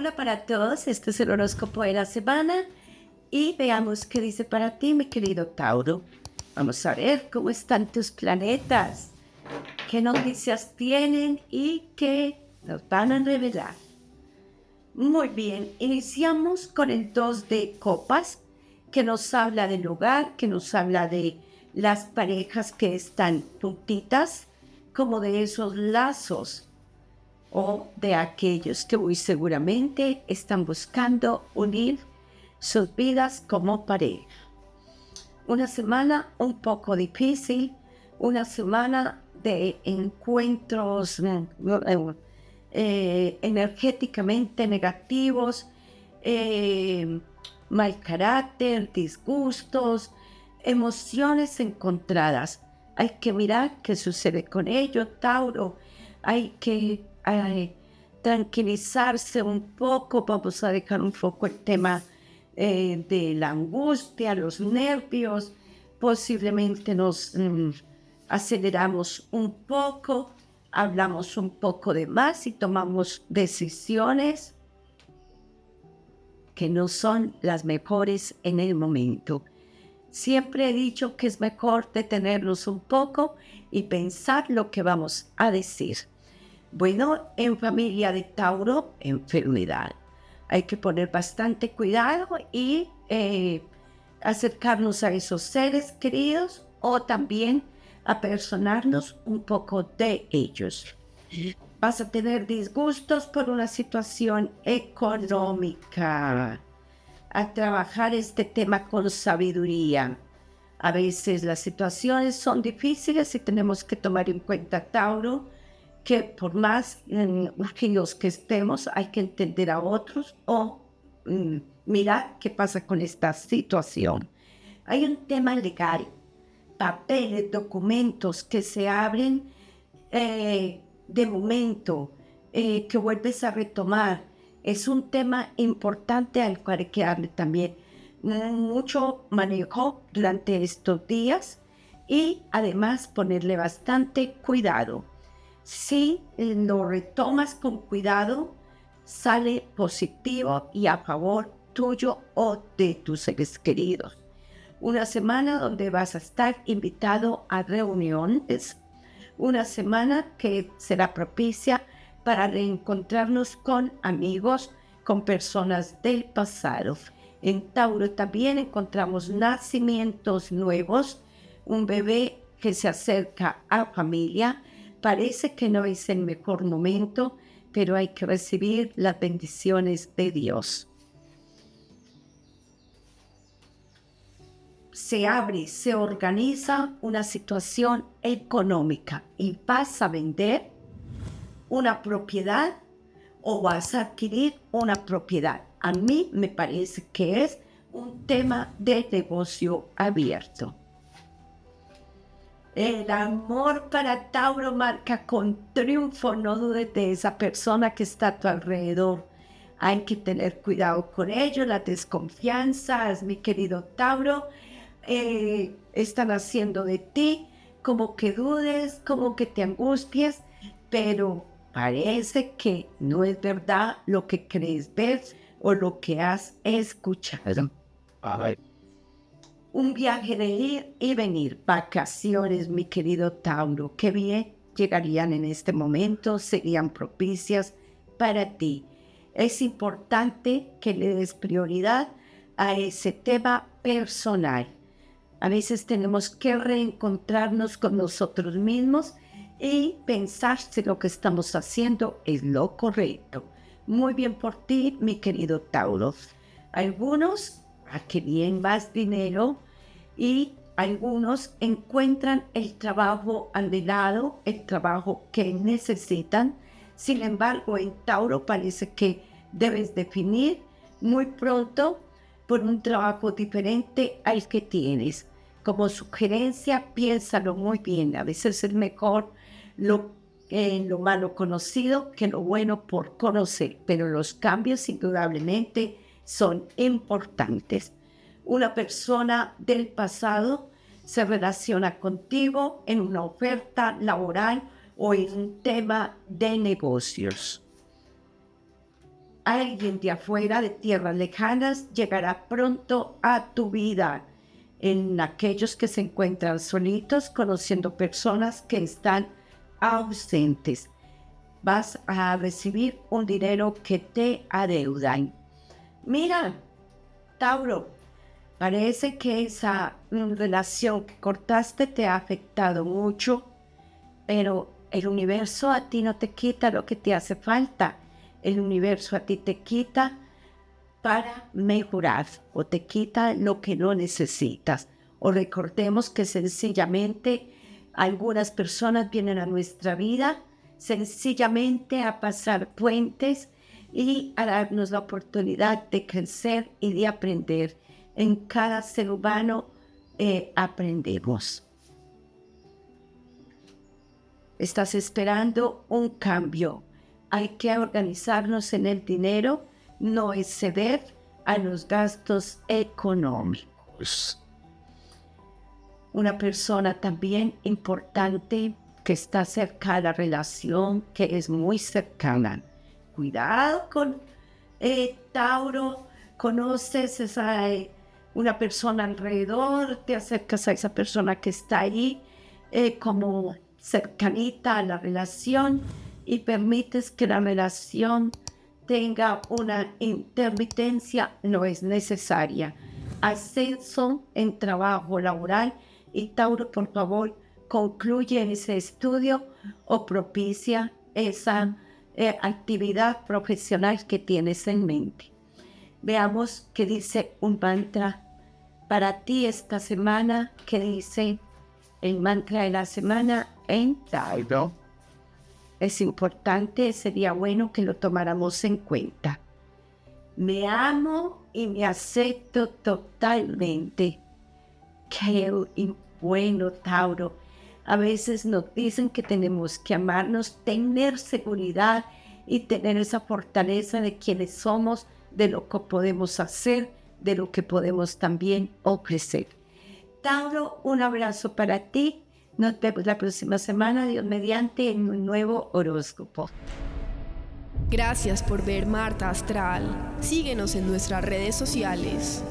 Hola para todos, este es el horóscopo de la semana y veamos qué dice para ti, mi querido Tauro. Vamos a ver cómo están tus planetas, qué noticias tienen y qué nos van a revelar. Muy bien, iniciamos con el 2 de copas, que nos habla del hogar, que nos habla de las parejas que están juntitas, como de esos lazos o de aquellos que muy seguramente están buscando unir sus vidas como pareja. Una semana un poco difícil, una semana de encuentros energéticamente negativos, eh, mal carácter, disgustos, emociones encontradas. Hay que mirar qué sucede con ello, Tauro. Hay que tranquilizarse un poco. Vamos a dejar un poco el tema de la angustia, los nervios. Posiblemente nos aceleramos un poco, hablamos un poco de más y tomamos decisiones que no son las mejores en el momento. Siempre he dicho que es mejor detenernos un poco y pensar lo que vamos a decir. Bueno, en familia de Tauro, enfermedad. Hay que poner bastante cuidado y acercarnos a esos seres queridos o también apersonarnos un poco de ellos. Vas a tener disgustos por una situación económica. A trabajar este tema con sabiduría. A veces las situaciones son difíciles y tenemos que tomar en cuenta, Tauro, que por más urgidos que estemos, hay que entender a otros o mirar qué pasa con esta situación. Hay un tema legal, papeles, documentos que se abren de momento, que vuelves a retomar. Es un tema importante al cual hay que darle también mucho manejo durante estos días y además ponerle bastante cuidado. Si lo retomas con cuidado, sale positivo y a favor tuyo o de tus seres queridos. Una semana donde vas a estar invitado a reuniones, una semana que será propicia para reencontrarnos con amigos, con personas del pasado. En Tauro también encontramos nacimientos nuevos, un bebé que se acerca a familia. Parece que no es el mejor momento, pero hay que recibir las bendiciones de Dios. Se abre, se organiza una situación económica y vas a vender una propiedad o vas a adquirir una propiedad. A mí me parece que es un tema de negocio abierto. El amor para Tauro marca con triunfo, no dudes de esa persona que está a tu alrededor. Hay que tener cuidado con ello, las desconfianzas, mi querido Tauro, están haciendo de ti como que dudes, como que te angusties, pero parece que no es verdad lo que crees ver o lo que has escuchado. Ay. Un viaje de ir y venir, vacaciones, mi querido Tauro, qué bien llegarían en este momento, serían propicias para ti. Es importante que le des prioridad a ese tema personal. A veces tenemos que reencontrarnos con nosotros mismos y pensar si lo que estamos haciendo es lo correcto. Muy bien por ti, mi querido Tauro. Algunos adquieren más dinero y algunos encuentran el trabajo anhelado, el trabajo que necesitan. Sin embargo, en Tauro parece que debes definir muy pronto por un trabajo diferente al que tienes. Como sugerencia, piénsalo muy bien. A veces es mejor lo malo conocido que lo bueno por conocer, pero los cambios indudablemente son importantes. Una persona del pasado se relaciona contigo en una oferta laboral o en un tema de negocios. Alguien de afuera, de tierras lejanas, llegará pronto a tu vida. En aquellos que se encuentran solitos, conociendo personas que están ausentes, vas a recibir un dinero que te adeudan. Mira, Tauro, parece que esa relación que cortaste te ha afectado mucho, pero el universo a ti no te quita lo que te hace falta. El universo a ti te quita para mejorar o te quita lo que no necesitas. O recordemos que sencillamente algunas personas vienen a nuestra vida sencillamente a pasar puentes y a darnos la oportunidad de crecer y de aprender. En cada ser humano aprendemos. Estás esperando un cambio. Hay que organizarnos en el dinero, no exceder a los gastos económicos. Una persona también importante que está cerca de la relación, que es muy cercana. Cuidado con Tauro, conoces una persona alrededor, te acercas a esa persona que está ahí como cercanita a la relación y permites que la relación tenga una intermitencia, no es necesaria. Ascenso en trabajo laboral y Tauro, por favor, concluye ese estudio o propicia esa actividad profesional que tienes en mente. Veamos qué dice un mantra para ti esta semana, que dice el mantra de la semana en Tauro. Es importante, sería bueno que lo tomáramos en cuenta. Me amo y me acepto totalmente. Qué bueno, Tauro. A veces nos dicen que tenemos que amarnos, tener seguridad y tener esa fortaleza de quienes somos, de lo que podemos hacer, de lo que podemos también ofrecer. Tauro, un abrazo para ti. Nos vemos la próxima semana, Dios mediante, en un nuevo horóscopo. Gracias por ver Marta Astral. Síguenos en nuestras redes sociales.